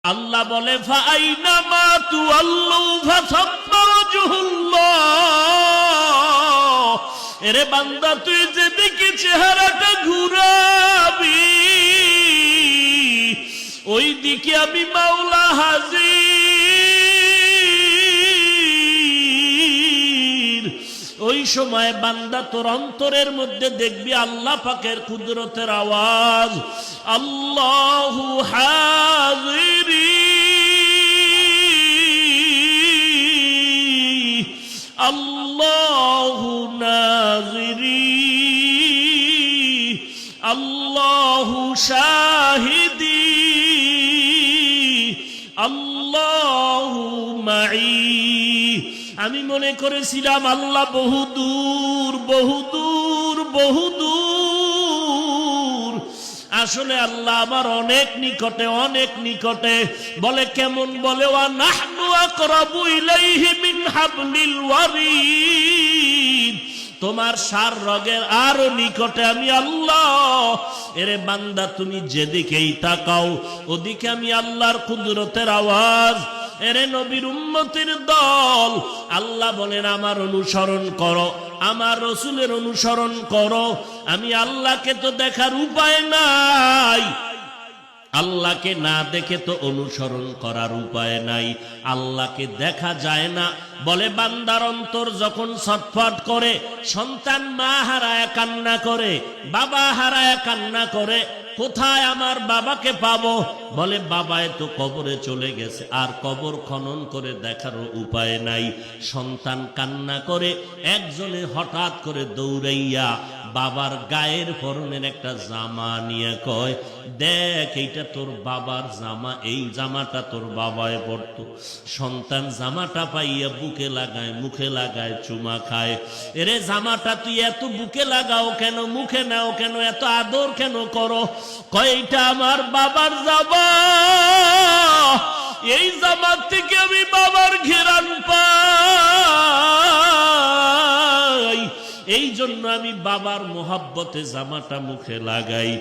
আল্লাহ বলে ফাআইনামা তুওয়াল্লু ফাসাম্মা ওয়াজহুল্লাহ। এরে বান্দা তুই যেদিকে চেহারাটা ঘুরাবি ওই দিকে আমি মাওলা হাজির। ওই সময় বান্দা তোর অন্তরের মধ্যে দেখবি আল্লাহ পাকের কুদরতের আওয়াজ, আল্লাহু হাজিরি আল্লাহু নাজিরি আল্লাহু শাহিদি আল্লাহু মাই। আমি মনে করেছিলাম আল্লাহ বহুদূর বহুদূর বহুদূর, আসলে আল্লাহ আমার অনেক নিকটে অনেক নিকটে। বলে কেমন? বলে ওয়া নাহনু আকরাবু ইলাইহি মিন হাবলিল ওয়ারিদ, তোমার সার রগের আরো নিকটে আমি আল্লাহ। এরে বান্দা তুমি যেদিকেই তাকাও ওদিকে আমি আল্লাহর কুদরতের আওয়াজ। এরে নবীর উম্মতের দল, আল্লাহ বলেন আমার অনুসরণ করো, আমার রসুলের অনুসরণ করো। আমি আল্লাহকে তো দেখার উপায় নাই, আল্লাহকে না দেখে তো অনুসরণ করার উপায় নাই। আল্লাহকে দেখা যায় না। বলে বান্দার অন্তর যখন ছটফট করে, সন্তান মা হারায় কান্না করে, বাবা হারায় কান্না করে, কোথায় আমার বাবাকে পাবো? বলে বাবায় তো কবরে চলে গেছে, আর কবর খনন করে দেখারও উপায় নাই। সন্তান কান্না করে, একজনে হঠাৎ করে দৌড়াইয়া বাবার গায়ের পরনের একটা জামা নিয়ে কয়, দেখ এইটা তোর বাবার জামা, এই জামাটা তোর বাবায় পরতো। সন্তান জামাটা পাইয়া বুকে লাগায়, মুখে লাগায়, চুমা খায়। এরে জামাটা তুই এত বুকে লাগাও কেন, মুখে নাও কেন, এত আদর কেন করো? কয় এইটা আমার বাবার জামা, এই জামার থেকে আমি বাবার ঘেরান পাই, এই জন্য আমি বাবার মোহাব্বতে জামাটা মুখে লাগাই।